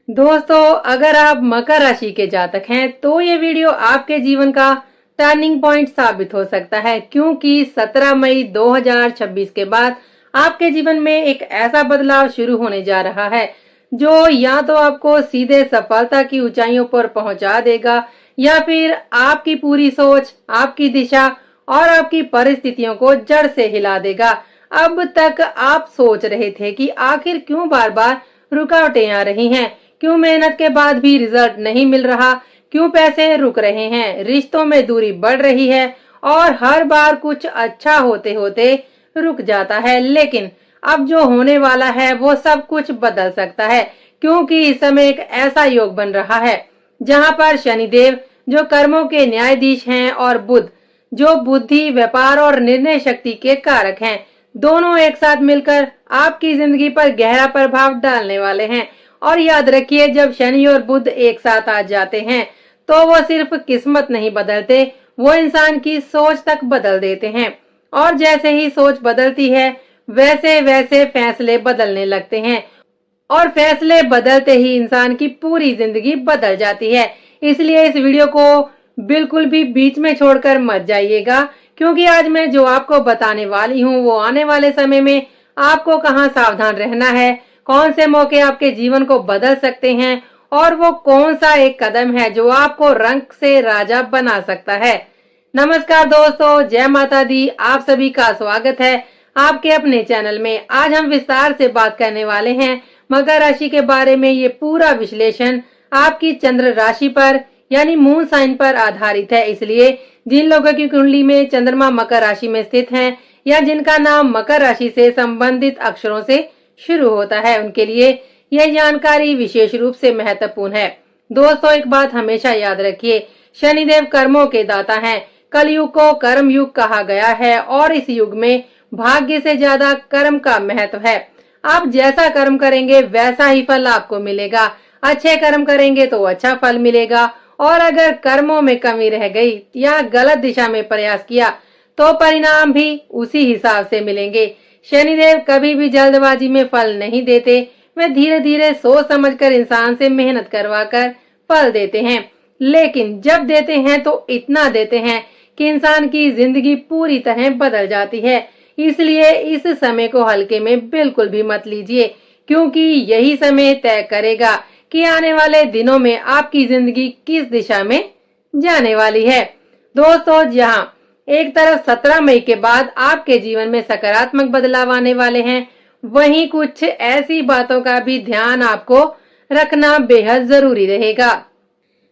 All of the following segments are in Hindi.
दोस्तों, अगर आप मकर राशि के जातक हैं तो ये वीडियो आपके जीवन का टर्निंग पॉइंट साबित हो सकता है, क्योंकि 17 मई 2026 के बाद आपके जीवन में एक ऐसा बदलाव शुरू होने जा रहा है जो या तो आपको सीधे सफलता की ऊंचाइयों पर पहुंचा देगा या फिर आपकी पूरी सोच, आपकी दिशा और आपकी परिस्थितियों को जड़ से हिला देगा। अब तक आप सोच रहे थे कि आखिर क्यों बार बार रुकावटें आ रही हैं, क्यों मेहनत के बाद भी रिजल्ट नहीं मिल रहा, क्यों पैसे रुक रहे हैं, रिश्तों में दूरी बढ़ रही है और हर बार कुछ अच्छा होते होते रुक जाता है। लेकिन अब जो होने वाला है वो सब कुछ बदल सकता है, क्योंकि इस समय एक ऐसा योग बन रहा है जहां पर शनिदेव जो कर्मों के न्यायाधीश हैं और बुध जो बुद्धि, व्यापार और निर्णय शक्ति के कारक हैं, दोनों एक साथ मिलकर आपकी जिंदगी पर गहरा प्रभाव डालने वाले हैं। और याद रखिए, जब शनि और बुध एक साथ आ जाते हैं तो वो सिर्फ किस्मत नहीं बदलते, वो इंसान की सोच तक बदल देते हैं। और जैसे ही सोच बदलती है वैसे वैसे फैसले बदलने लगते हैं और फैसले बदलते ही इंसान की पूरी जिंदगी बदल जाती है। इसलिए इस वीडियो को बिल्कुल भी बीच में छोड़कर मत जाइएगा, क्योंकि आज मैं जो आपको बताने वाली हूँ वो आने वाले समय में आपको कहाँ सावधान रहना है, कौन से मौके आपके जीवन को बदल सकते हैं और वो कौन सा एक कदम है जो आपको रंग से राजा बना सकता है। नमस्कार दोस्तों, जय माता दी। आप सभी का स्वागत है आपके अपने चैनल में। आज हम विस्तार से बात करने वाले हैं मकर राशि के बारे में। ये पूरा विश्लेषण आपकी चंद्र राशि पर यानी मून साइन पर आधारित है, इसलिए जिन लोगों की कुंडली में चंद्रमा मकर राशि में स्थित है या जिनका नाम मकर राशि से संबंधित अक्षरों से शुरू होता है, उनके लिए यह जानकारी विशेष रूप से महत्वपूर्ण है। दोस्तों, एक बात हमेशा याद रखिए, शनिदेव कर्मों के दाता हैं। कलयुग को कर्म युग कहा गया है और इस युग में भाग्य से ज्यादा कर्म का महत्व है। आप जैसा कर्म करेंगे वैसा ही फल आपको मिलेगा। अच्छे कर्म करेंगे तो अच्छा फल मिलेगा और अगर कर्मों में कमी रह गई या गलत दिशा में प्रयास किया तो परिणाम भी उसी हिसाब से मिलेंगे। शनिदेव कभी भी जल्दबाजी में फल नहीं देते, वे धीरे धीरे सोच समझकर इंसान से मेहनत करवाकर फल देते हैं। लेकिन जब देते हैं तो इतना देते हैं कि इंसान की जिंदगी पूरी तरह बदल जाती है। इसलिए इस समय को हल्के में बिल्कुल भी मत लीजिए, क्योंकि यही समय तय करेगा कि आने वाले दिनों में आपकी जिंदगी किस दिशा में जाने वाली है। दोस्तों, जहां एक तरफ 17 मई के बाद आपके जीवन में सकारात्मक बदलाव आने वाले हैं, वहीं कुछ ऐसी बातों का भी ध्यान आपको रखना बेहद जरूरी रहेगा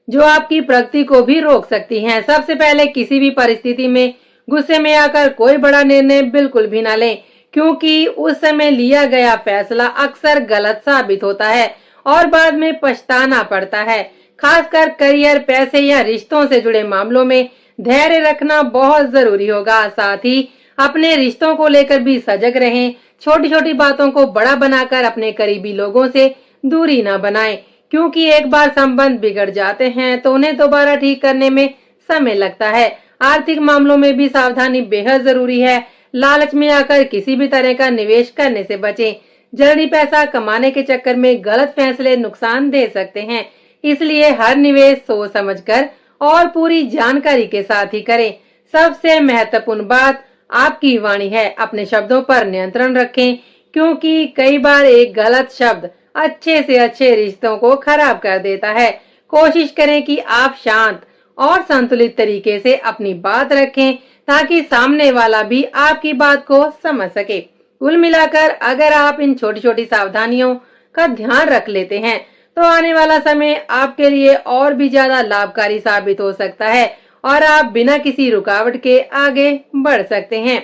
जो आपकी प्रगति को भी रोक सकती हैं। सबसे पहले, किसी भी परिस्थिति में गुस्से में आकर कोई बड़ा निर्णय बिल्कुल भी ना लें, क्योंकि उस समय लिया गया फैसला अक्सर गलत साबित होता है और बाद में पछताना पड़ता है। खासकर करियर, पैसे या रिश्तों से जुड़े मामलों में धैर्य रखना बहुत जरूरी होगा। साथ ही अपने रिश्तों को लेकर भी सजग रहें। छोटी छोटी बातों को बड़ा बनाकर अपने करीबी लोगों से दूरी न बनाएं, क्योंकि एक बार संबंध बिगड़ जाते हैं तो उन्हें दोबारा ठीक करने में समय लगता है। आर्थिक मामलों में भी सावधानी बेहद जरूरी है। लालच में आकर किसी भी तरह का निवेश करने से बचें। जल्दी पैसा कमाने के चक्कर में गलत फैसले नुकसान दे सकते हैं, इसलिए हर निवेश सोच समझकर और पूरी जानकारी के साथ ही करें। सबसे महत्वपूर्ण बात आपकी वाणी है। अपने शब्दों पर नियंत्रण रखें, क्योंकि कई बार एक गलत शब्द अच्छे से अच्छे रिश्तों को खराब कर देता है। कोशिश करें कि आप शांत और संतुलित तरीके से अपनी बात रखें, ताकि सामने वाला भी आपकी बात को समझ सके। कुल मिलाकर अगर आप इन छोटी छोटी सावधानियों का ध्यान रख लेते हैं तो आने वाला समय आपके लिए और भी ज्यादा लाभकारी साबित हो सकता है और आप बिना किसी रुकावट के आगे बढ़ सकते हैं।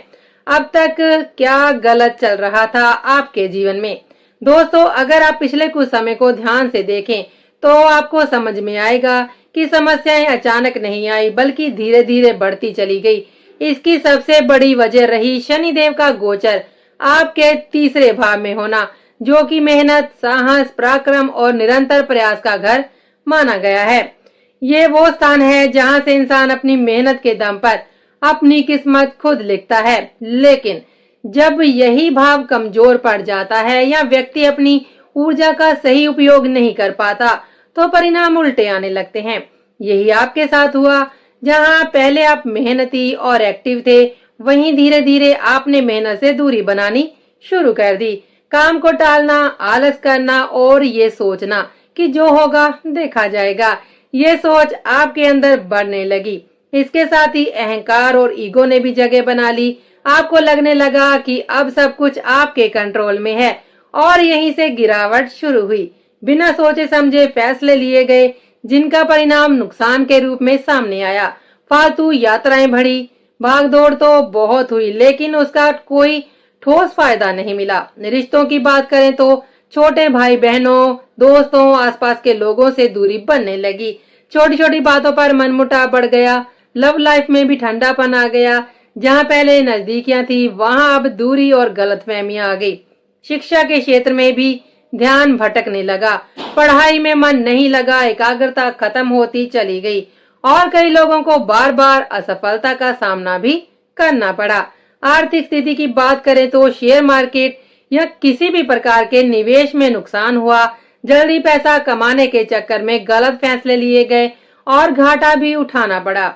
अब तक क्या गलत चल रहा था आपके जीवन में? दोस्तों, अगर आप पिछले कुछ समय को ध्यान से देखें तो आपको समझ में आएगा कि समस्याएं अचानक नहीं आई, बल्कि धीरे धीरे बढ़ती चली गई। इसकी सबसे बड़ी वजह रही शनिदेव का गोचर आपके तीसरे भाव में होना, जो कि मेहनत, साहस, पराक्रम और निरंतर प्रयास का घर माना गया है। ये वो स्थान है जहां से इंसान अपनी मेहनत के दम पर अपनी किस्मत खुद लिखता है। लेकिन जब यही भाव कमजोर पड़ जाता है या व्यक्ति अपनी ऊर्जा का सही उपयोग नहीं कर पाता तो परिणाम उल्टे आने लगते हैं। यही आपके साथ हुआ। जहां पहले आप मेहनती और एक्टिव थे, वहीं धीरे धीरे आपने मेहनत से दूरी बनानी शुरू कर दी। काम को टालना, आलस करना और ये सोचना कि जो होगा देखा जाएगा, ये सोच आपके अंदर बढ़ने लगी। इसके साथ ही अहंकार और ईगो ने भी जगह बना ली। आपको लगने लगा कि अब सब कुछ आपके कंट्रोल में है और यहीं से गिरावट शुरू हुई। बिना सोचे समझे फैसले लिए गए जिनका परिणाम नुकसान के रूप में सामने आया। फालतू यात्राएं बढ़ी, भागदौड़ तो बहुत हुई लेकिन उसका कोई ठोस फायदा नहीं मिला। रिश्तों की बात करें तो छोटे भाई बहनों, दोस्तों, आसपास के लोगों से दूरी बनने लगी। छोटी छोटी बातों पर मनमुटाव बढ़ गया। लव लाइफ में भी ठंडापन आ गया। जहां पहले नजदीकियां थी, वहां अब दूरी और गलतफहमियां आ गई। शिक्षा के क्षेत्र में भी ध्यान भटकने लगा। पढ़ाई में मन नहीं लगा, एकाग्रता खत्म होती चली गई और कई लोगों को बार बार असफलता का सामना भी करना पड़ा। आर्थिक स्थिति की बात करें तो शेयर मार्केट या किसी भी प्रकार के निवेश में नुकसान हुआ। जल्दी पैसा कमाने के चक्कर में गलत फैसले लिए गए और घाटा भी उठाना पड़ा।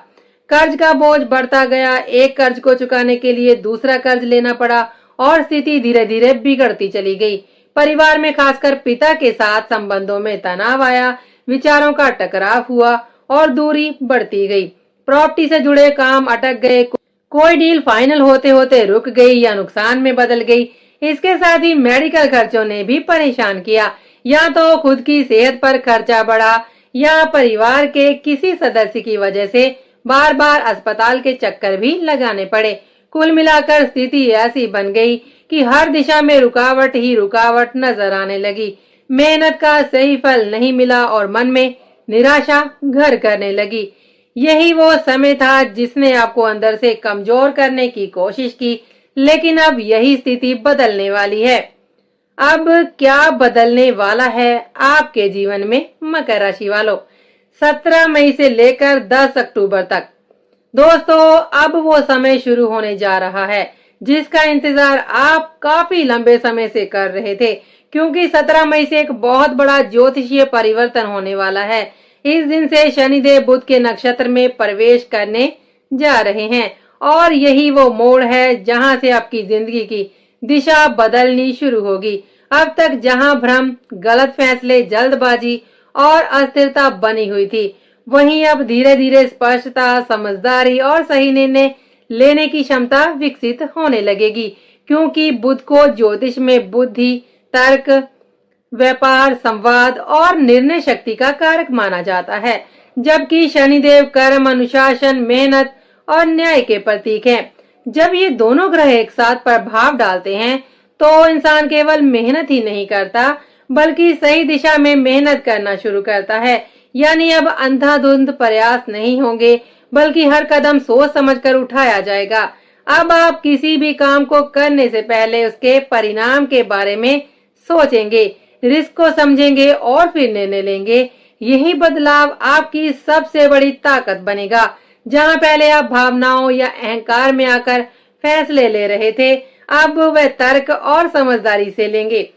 कर्ज का बोझ बढ़ता गया। एक कर्ज को चुकाने के लिए दूसरा कर्ज लेना पड़ा और स्थिति धीरे धीरे बिगड़ती चली गई। परिवार में खासकर पिता के साथ संबंधों में तनाव आया, विचारों का टकराव हुआ और दूरी बढ़ती गई। प्रॉपर्टी से जुड़े काम अटक गए, कोई डील फाइनल होते होते रुक गई या नुकसान में बदल गई। इसके साथ ही मेडिकल खर्चों ने भी परेशान किया। या तो खुद की सेहत पर खर्चा बढ़ा या परिवार के किसी सदस्य की वजह से बार बार अस्पताल के चक्कर भी लगाने पड़े। कुल मिलाकर स्थिति ऐसी बन गई कि हर दिशा में रुकावट ही रुकावट नजर आने लगी। मेहनत का सही फल नहीं मिला और मन में निराशा घर करने लगी। यही वो समय था जिसने आपको अंदर से कमजोर करने की कोशिश की, लेकिन अब यही स्थिति बदलने वाली है। अब क्या बदलने वाला है आपके जीवन में मकर राशि वालों? 17 मई से लेकर 10 अक्टूबर तक दोस्तों, अब वो समय शुरू होने जा रहा है जिसका इंतजार आप काफी लंबे समय से कर रहे थे, क्योंकि 17 मई से एक बहुत बड़ा ज्योतिषीय परिवर्तन होने वाला है। इस दिन से शनिदेव बुध के नक्षत्र में प्रवेश करने जा रहे हैं और यही वो मोड़ है जहां से आपकी जिंदगी की दिशा बदलनी शुरू होगी। अब तक जहां भ्रम, गलत फैसले, जल्दबाजी और अस्थिरता बनी हुई थी, वहीं अब धीरे धीरे स्पष्टता, समझदारी और सही निर्णय लेने की क्षमता विकसित होने लगेगी, क्योंकि बुध को ज्योतिष में बुद्धि, तर्क, व्यापार, संवाद और निर्णय शक्ति का कारक माना जाता है, जबकि शनिदेव कर्म, अनुशासन, मेहनत और न्याय के प्रतीक हैं। जब ये दोनों ग्रह एक साथ प्रभाव डालते हैं तो इंसान केवल मेहनत ही नहीं करता बल्कि सही दिशा में मेहनत करना शुरू करता है। यानी अब अंधाधुंध प्रयास नहीं होंगे बल्कि हर कदम सोच समझकर उठाया जाएगा। अब आप किसी भी काम को करने से पहले उसके परिणाम के बारे में सोचेंगे, रिस्क को समझेंगे और फिर निर्णय लेंगे। यही बदलाव आपकी सबसे बड़ी ताकत बनेगा। जहां पहले आप भावनाओं या अहंकार में आकर फैसले ले रहे थे, अब वह तर्क और समझदारी से लेंगे।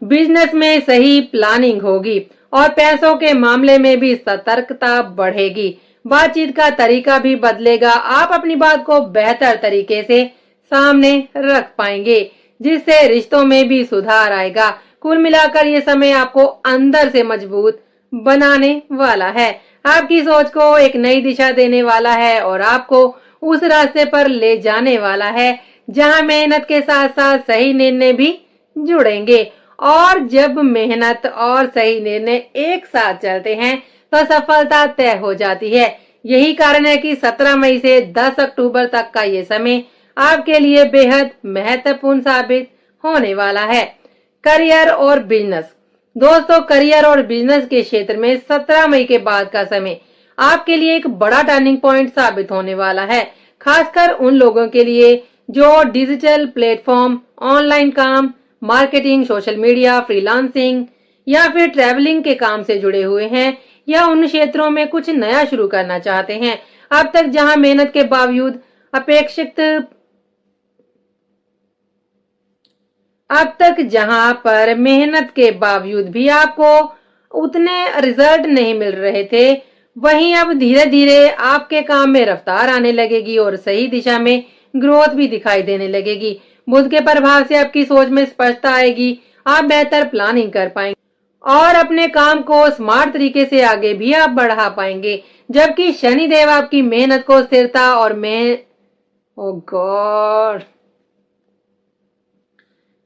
बिजनेस में सही प्लानिंग होगी और पैसों के मामले में भी सतर्कता बढ़ेगी। बातचीत का तरीका भी बदलेगा। आप अपनी बात को बेहतर तरीके से सामने रख पाएंगे, जिससे रिश्तों में भी सुधार आएगा। कुल मिलाकर ये समय आपको अंदर से मजबूत बनाने वाला है, आपकी सोच को एक नई दिशा देने वाला है और आपको उस रास्ते पर ले जाने वाला है जहां मेहनत के साथ साथ सही निर्णय भी जुड़ेंगे। और जब मेहनत और सही निर्णय एक साथ चलते हैं तो सफलता तय हो जाती है। यही कारण है कि 17 मई से 10 अक्टूबर तक का ये समय आपके लिए बेहद महत्वपूर्ण साबित होने वाला है। करियर और बिजनेस दोस्तों, करियर और बिजनेस के क्षेत्र में 17 मई के बाद का समय आपके लिए एक बड़ा टर्निंग पॉइंट साबित होने वाला है, खासकर उन लोगों के लिए जो डिजिटल प्लेटफॉर्म, ऑनलाइन काम, मार्केटिंग, सोशल मीडिया, फ्रीलांसिंग या फिर ट्रैवलिंग के काम से जुड़े हुए हैं या उन क्षेत्रों में कुछ नया शुरू करना चाहते हैं। अब तक जहां मेहनत के बावजूद अब तक जहां पर मेहनत के बावजूद भी आपको उतने रिजल्ट नहीं मिल रहे थे, वहीं अब धीरे धीरे आपके काम में रफ्तार आने लगेगी और सही दिशा में ग्रोथ भी दिखाई देने लगेगी। बुध के प्रभाव से आपकी सोच में स्पष्टता आएगी, आप बेहतर प्लानिंग कर पाएंगे और अपने काम को स्मार्ट तरीके से आगे भी आप बढ़ा पाएंगे। जबकि शनिदेव आपकी मेहनत को स्थिरता और ओ गॉड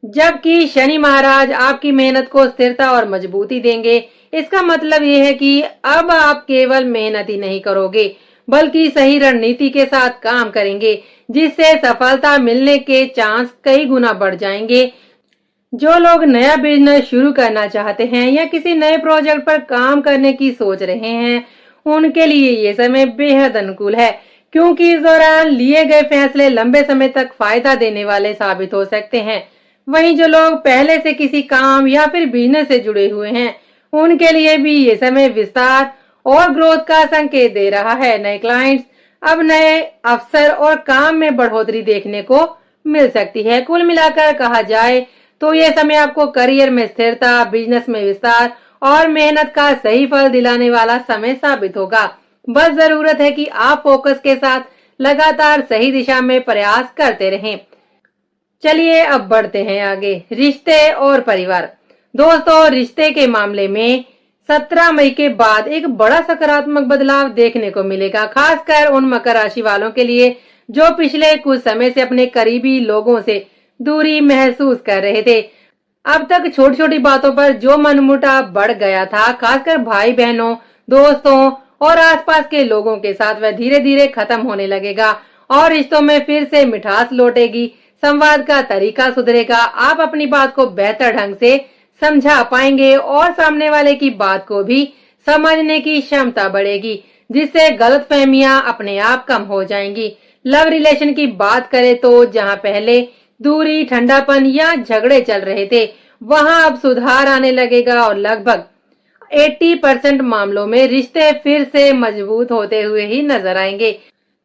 जबकि शनि महाराज आपकी मेहनत को स्थिरता और मजबूती देंगे। इसका मतलब यह है कि अब आप केवल मेहनत ही नहीं करोगे, बल्कि सही रणनीति के साथ काम करेंगे, जिससे सफलता मिलने के चांस कई गुना बढ़ जाएंगे। जो लोग नया बिजनेस शुरू करना चाहते हैं या किसी नए प्रोजेक्ट पर काम करने की सोच रहे हैं, उनके लिए ये समय बेहद अनुकूल है, क्योंकि इस दौरान लिए गए फैसले लंबे समय तक फायदा देने वाले साबित हो सकते हैं। वहीं जो लोग पहले से किसी काम या फिर बिजनेस से जुड़े हुए हैं, उनके लिए भी ये समय विस्तार और ग्रोथ का संकेत दे रहा है। नए क्लाइंट्स, अब नए अवसर और काम में बढ़ोतरी देखने को मिल सकती है। कुल मिलाकर कहा जाए तो ये समय आपको करियर में स्थिरता, बिजनेस में विस्तार और मेहनत का सही फल दिलाने वाला समय साबित होगा। बस जरूरत है कि आप फोकस के साथ लगातार सही दिशा में प्रयास करते रहें। चलिए अब बढ़ते हैं आगे, रिश्ते और परिवार। दोस्तों, रिश्ते के मामले में 17 मई के बाद एक बड़ा सकारात्मक बदलाव देखने को मिलेगा, खासकर उन मकर राशि वालों के लिए जो पिछले कुछ समय से अपने करीबी लोगों से दूरी महसूस कर रहे थे। अब तक छोटी छोटी बातों पर जो मनमुटाव बढ़ गया था, खासकर भाई बहनों, दोस्तों और आसपास के लोगों के साथ, वह धीरे धीरे खत्म होने लगेगा और रिश्तों में फिर से मिठास लौटेगी। संवाद का तरीका सुधरेगा, आप अपनी बात को बेहतर ढंग से समझा पाएंगे और सामने वाले की बात को भी समझने की क्षमता बढ़ेगी, जिससे गलतफहमियां अपने आप कम हो जाएंगी। लव रिलेशन की बात करें तो जहां पहले दूरी, ठंडापन या झगड़े चल रहे थे, वहां अब सुधार आने लगेगा और लगभग 80% मामलों में रिश्ते फिर से मजबूत होते हुए ही नजर आएंगे।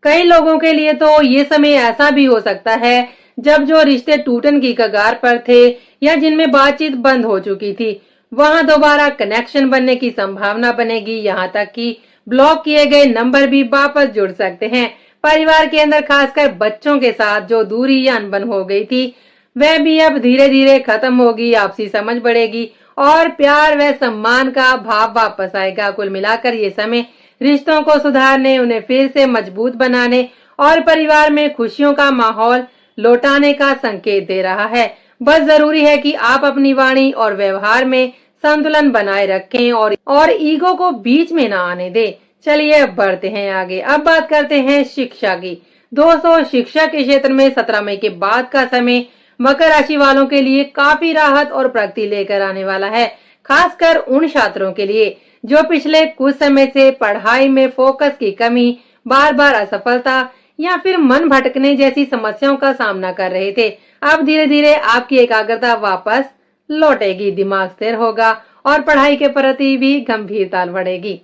कई लोगों के लिए तो ये समय ऐसा भी हो सकता है जब जो रिश्ते टूटन की कगार पर थे या जिनमें बातचीत बंद हो चुकी थी, वहां दोबारा कनेक्शन बनने की संभावना बनेगी। यहाँ तक कि ब्लॉक किए गए नंबर भी वापस जुड़ सकते हैं। परिवार के अंदर खासकर बच्चों के साथ जो दूरी या अनबन हो गई थी, वह भी अब धीरे धीरे खत्म होगी। आपसी समझ बढ़ेगी और प्यार व सम्मान का भाव वापस आएगा। कुल मिलाकर ये समय रिश्तों को सुधारने, उन्हें फिर से मजबूत बनाने और परिवार में खुशियों का माहौल लौटाने का संकेत दे रहा है। बस जरूरी है कि आप अपनी वाणी और व्यवहार में संतुलन बनाए रखें और ईगो को बीच में ना आने दें। चलिए अब बढ़ते हैं आगे। अब बात करते हैं शिक्षा की। दोस्तों, शिक्षा के क्षेत्र में 17 मई के बाद का समय मकर राशि वालों के लिए काफी राहत और प्रगति लेकर आने वाला है, खासकर उन छात्रों के लिए जो पिछले कुछ समय से पढ़ाई में फोकस की कमी, बार बार असफलता या फिर मन भटकने जैसी समस्याओं का सामना कर रहे थे। अब धीरे धीरे आपकी एकाग्रता वापस लौटेगी, दिमाग स्थिर होगा और पढ़ाई के प्रति भी गंभीरता बढ़ेगी।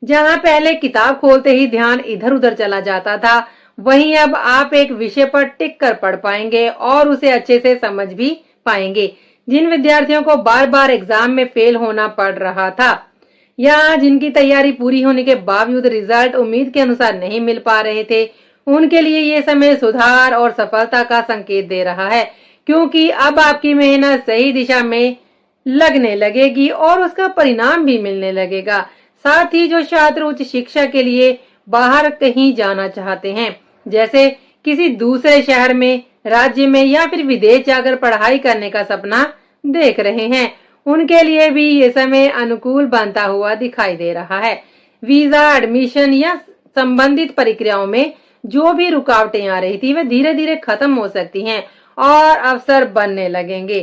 जहां पहले किताब खोलते ही ध्यान इधर उधर चला जाता था, वहीं अब आप एक विषय पर टिक कर पढ़ पाएंगे और उसे अच्छे से समझ भी पाएंगे। जिन विद्यार्थियों को बार बार एग्जाम में फेल होना पड़ रहा था या जिनकी तैयारी पूरी होने के बावजूद रिजल्ट उम्मीद के अनुसार नहीं मिल पा रहे थे, उनके लिए ये समय सुधार और सफलता का संकेत दे रहा है, क्योंकि अब आपकी मेहनत सही दिशा में लगने लगेगी और उसका परिणाम भी मिलने लगेगा। साथ ही जो छात्र उच्च शिक्षा के लिए बाहर कहीं जाना चाहते हैं, जैसे किसी दूसरे शहर में, राज्य में या फिर विदेश जाकर पढ़ाई करने का सपना देख रहे हैं, उनके लिए भी ये समय अनुकूल बनता हुआ दिखाई दे रहा है। वीजा, एडमिशन या संबंधित प्रक्रियाओं में जो भी रुकावटें आ रही थी, वे धीरे धीरे खत्म हो सकती हैं और अवसर बनने लगेंगे।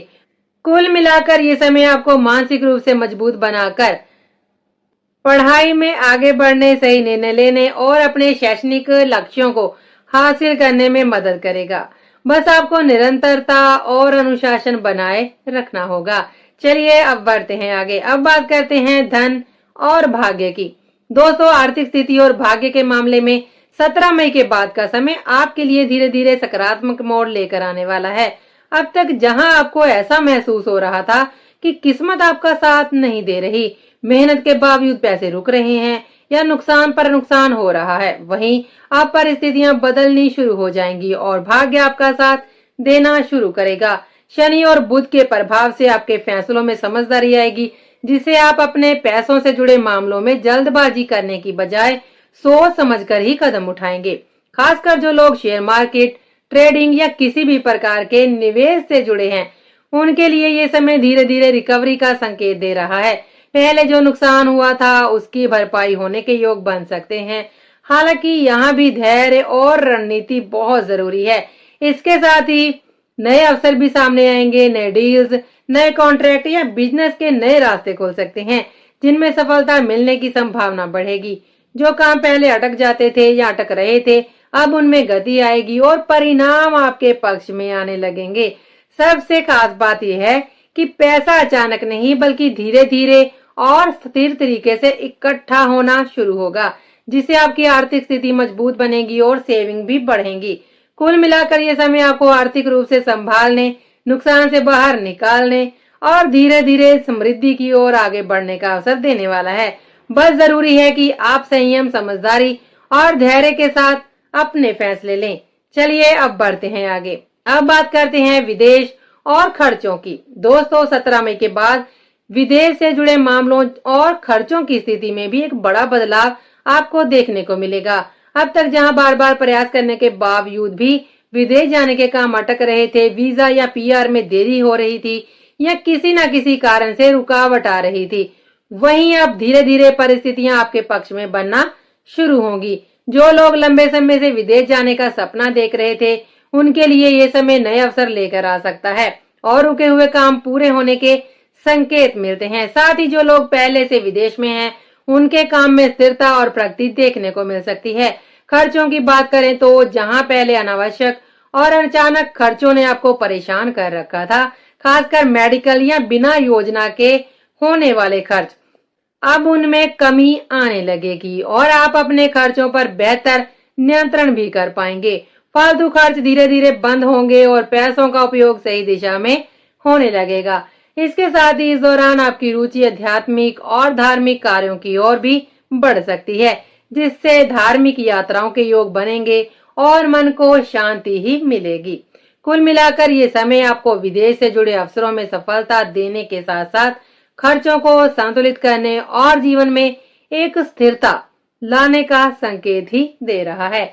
कुल मिलाकर ये समय आपको मानसिक रूप से मजबूत बनाकर पढ़ाई में आगे बढ़ने, सही निर्णय लेने और अपने शैक्षणिक लक्ष्यों को हासिल करने में मदद करेगा। बस आपको निरंतरता और अनुशासन बनाए रखना होगा। चलिए अब बढ़ते हैं आगे। अब बात करते हैं धन और भाग्य की। दोस्तों, आर्थिक स्थिति और भाग्य के मामले में 17 मई के बाद का समय आपके लिए धीरे धीरे सकारात्मक मोड़ लेकर आने वाला है। अब तक जहां आपको ऐसा महसूस हो रहा था कि किस्मत आपका साथ नहीं दे रही, मेहनत के बावजूद पैसे रुक रहे हैं या नुकसान पर नुकसान हो रहा है, वहीं अब परिस्थितियां बदलनी शुरू हो जाएंगी और भाग्य आपका साथ देना शुरू करेगा। शनि और बुध के प्रभाव से आपके फैसलों में समझदारी आएगी, जिससे आप अपने पैसों से जुड़े मामलों में जल्दबाजी करने की बजाय सोच समझकर ही कदम उठाएंगे। खासकर जो लोग शेयर मार्केट, ट्रेडिंग या किसी भी प्रकार के निवेश से जुड़े हैं, उनके लिए ये समय धीरे धीरे रिकवरी का संकेत दे रहा है। पहले जो नुकसान हुआ था उसकी भरपाई होने के योग बन सकते हैं। हालांकि यहाँ भी धैर्य और रणनीति बहुत जरूरी है। इसके साथ ही नए अवसर भी सामने आएंगे। नए डील्स, नए कॉन्ट्रैक्ट या बिजनेस के नए रास्ते खोल सकते हैं, जिनमें सफलता मिलने की संभावना बढ़ेगी। जो काम पहले अटक जाते थे या अटक रहे थे, अब उनमें गति आएगी और परिणाम आपके पक्ष में आने लगेंगे। सबसे खास बात यह है कि पैसा अचानक नहीं बल्कि धीरे धीरे और स्थिर तरीके से इकट्ठा होना शुरू होगा, जिससे आपकी आर्थिक स्थिति मजबूत बनेगी और सेविंग भी बढ़ेगी। कुल मिलाकर ये समय आपको आर्थिक रूप से संभालने, नुकसान से बाहर निकालने और धीरे धीरे समृद्धि की ओर आगे बढ़ने का अवसर देने वाला है। बस जरूरी है कि आप संयम, समझदारी और धैर्य के साथ अपने फैसले लें। चलिए अब बढ़ते हैं आगे। अब बात करते हैं विदेश और खर्चों की। दोस्तों, 17 मई के बाद विदेश से जुड़े मामलों और खर्चों की स्थिति में भी एक बड़ा बदलाव आपको देखने को मिलेगा। अब तक जहां बार बार प्रयास करने के बावजूद भी विदेश जाने के काम अटक रहे थे, वीजा या पीआर में देरी हो रही थी या किसी न किसी कारण से रुकावट आ रही थी, वहीं अब धीरे धीरे परिस्थितियां आपके पक्ष में बनना शुरू होंगी। जो लोग लंबे समय से विदेश जाने का सपना देख रहे थे, उनके लिए ये समय नए अवसर लेकर आ सकता है और रुके हुए काम पूरे होने के संकेत मिलते हैं। साथ ही जो लोग पहले से विदेश में हैं, उनके काम में स्थिरता और प्रगति देखने को मिल सकती है। खर्चों की बात करें तो जहां पहले अनावश्यक और अचानक खर्चों ने आपको परेशान कर रखा था, खासकर मेडिकल या बिना योजना के होने वाले खर्च, अब उनमें कमी आने लगेगी और आप अपने खर्चों पर बेहतर नियंत्रण भी कर पाएंगे। फालतू खर्च धीरे धीरे बंद होंगे और पैसों का उपयोग सही दिशा में होने लगेगा। इसके साथ ही इस दौरान आपकी रुचि आध्यात्मिक और धार्मिक कार्यों की ओर भी बढ़ सकती है, जिससे धार्मिक यात्राओं के योग बनेंगे और मन को शांति ही मिलेगी। कुल मिलाकर ये समय आपको विदेश से जुड़े अवसरों में सफलता देने के साथ साथ खर्चों को संतुलित करने और जीवन में एक स्थिरता लाने का संकेत ही दे रहा है।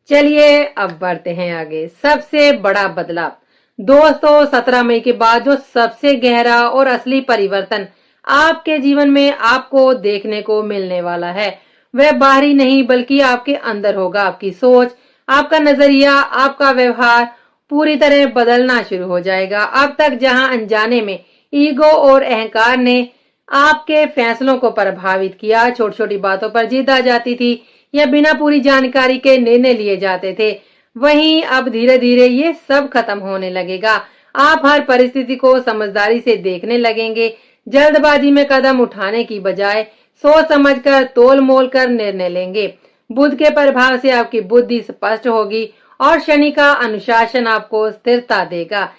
चलिए अब बढ़ते हैं आगे। सबसे बड़ा बदलाव। दोस्तों, 17 मई के बाद जो सबसे गहरा और असली परिवर्तन आपके जीवन में आपको देखने को मिलने वाला है, वह बाहरी नहीं बल्कि आपके अंदर होगा। आपकी सोच, आपका नजरिया, आपका व्यवहार पूरी तरह बदलना शुरू हो जाएगा। अब तक जहां अनजाने में ईगो और अहंकार ने आपके फैसलों को प्रभावित किया, छोटी छोटी बातों पर जिद आ जाती थी या बिना पूरी जानकारी के निर्णय लिए जाते थे, वहीं अब धीरे धीरे ये सब खत्म होने लगेगा। आप हर परिस्थिति को समझदारी से देखने लगेंगे, जल्दबाजी में कदम उठाने की बजाय सोच समझकर तोल मोल कर निर्णय लेंगे। बुध के प्रभाव से आपकी बुद्धि स्पष्ट होगी और शनि का अनुशासन आपको स्थिरता देगा,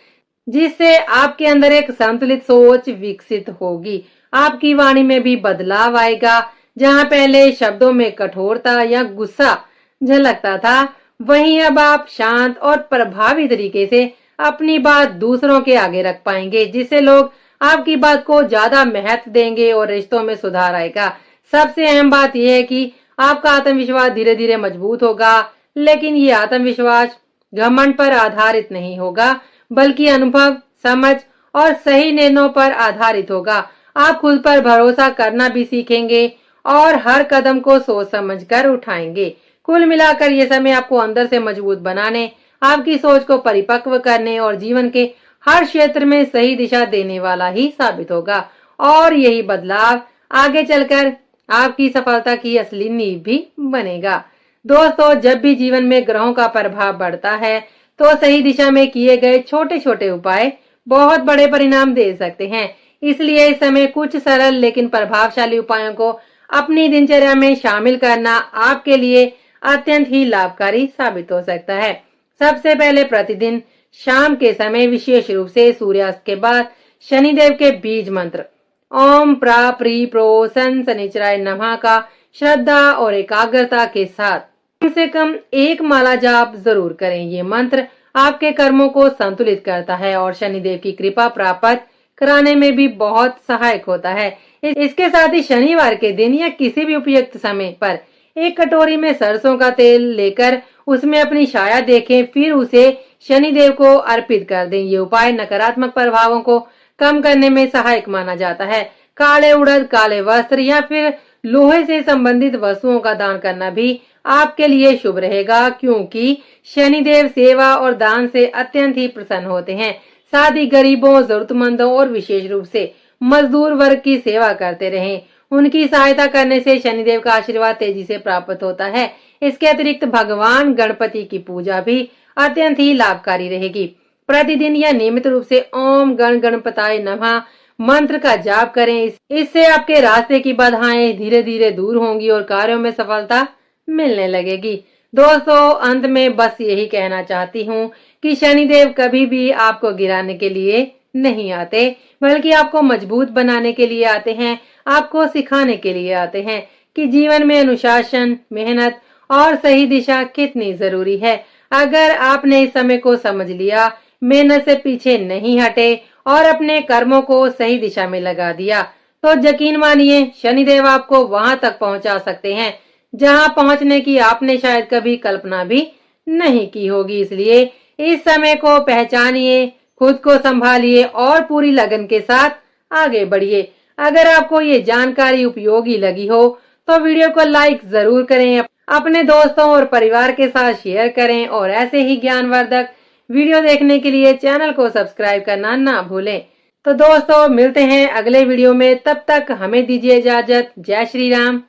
जिससे आपके अंदर एक संतुलित सोच विकसित होगी। आपकी वाणी में भी बदलाव आएगा। जहां पहले शब्दों में कठोरता या गुस्सा झलकता था, वहीं अब आप शांत और प्रभावी तरीके से अपनी बात दूसरों के आगे रख पाएंगे, जिससे लोग आपकी बात को ज्यादा महत्व देंगे और रिश्तों में सुधार आएगा। सबसे अहम बात यह है कि आपका आत्मविश्वास धीरे धीरे मजबूत होगा, लेकिन ये आत्मविश्वास घमंड पर आधारित नहीं होगा, बल्कि अनुभव, समझ और सही निर्णयों पर आधारित होगा। आप खुद पर भरोसा करना भी सीखेंगे और हर कदम को सोच समझकर उठाएंगे। कुल मिलाकर ये समय आपको अंदर से मजबूत बनाने, आपकी सोच को परिपक्व करने और जीवन के हर क्षेत्र में सही दिशा देने वाला ही साबित होगा। और यही बदलाव आगे चलकर आपकी सफलता की असली नींव भी बनेगा। दोस्तों, जब भी जीवन में ग्रहों का प्रभाव बढ़ता है, तो सही दिशा में किए गए छोटे छोटे उपाय बहुत बड़े परिणाम दे सकते हैं। इसलिए इस समय कुछ सरल लेकिन प्रभावशाली उपायों को अपनी दिनचर्या में शामिल करना आपके लिए अत्यंत ही लाभकारी साबित हो सकता है। सबसे पहले प्रतिदिन शाम के समय विशेष रूप से सूर्यास्त के बाद शनिदेव के बीज मंत्र ओम प्रा प्री प्रो सन शनिचराय नमः का श्रद्धा और एकाग्रता के साथ कम से कम एक माला जाप जरूर करें। ये मंत्र आपके कर्मों को संतुलित करता है और शनिदेव की कृपा प्राप्त कराने में भी बहुत सहायक होता है। इसके साथ ही शनिवार के दिन या किसी भी उपयुक्त समय पर एक कटोरी में सरसों का तेल लेकर उसमें अपनी छाया देखें, फिर उसे शनिदेव को अर्पित कर दें। ये उपाय नकारात्मक प्रभावों को कम करने में सहायक माना जाता है। काले उड़द, काले वस्त्र या फिर लोहे से संबंधित वस्तुओं का दान करना भी आपके लिए शुभ रहेगा, क्योंकि शनिदेव सेवा और दान से अत्यंत ही प्रसन्न होते हैं। साथ ही गरीबों, जरूरतमंदों और विशेष रूप से मजदूर वर्ग की सेवा करते रहें। उनकी सहायता करने से शनिदेव का आशीर्वाद तेजी से प्राप्त होता है। इसके अतिरिक्त भगवान गणपति की पूजा भी अत्यंत ही लाभकारी रहेगी। प्रतिदिन या नियमित रूप से ओम गण गणपताय नमः मंत्र का जाप करें। इससे आपके रास्ते की बाधाएं धीरे धीरे दूर होंगी और कार्यों में सफलता मिलने लगेगी। दोस्तों, अंत में बस यही कहना चाहती हूँ कि शनिदेव कभी भी आपको गिराने के लिए नहीं आते, बल्कि आपको मजबूत बनाने के लिए आते हैं। आपको सिखाने के लिए आते हैं कि जीवन में अनुशासन, मेहनत और सही दिशा कितनी जरूरी है। अगर आपने इस समय को समझ लिया, मेहनत से पीछे नहीं हटे और अपने कर्मों को सही दिशा में लगा दिया, तो यकीन मानिए शनिदेव आपको वहां तक पहुंचा सकते हैं जहां पहुंचने की आपने शायद कभी कल्पना भी नहीं की होगी। इसलिए इस समय को पहचानिए, खुद को संभालिए और पूरी लगन के साथ आगे बढ़िए। अगर आपको ये जानकारी उपयोगी लगी हो तो वीडियो को लाइक जरूर करें, अपने दोस्तों और परिवार के साथ शेयर करें और ऐसे ही ज्ञानवर्धक वीडियो देखने के लिए चैनल को सब्सक्राइब करना ना भूलें। तो दोस्तों, मिलते हैं अगले वीडियो में, तब तक हमें दीजिए इजाजत। जय श्री राम,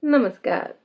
नमस्कार।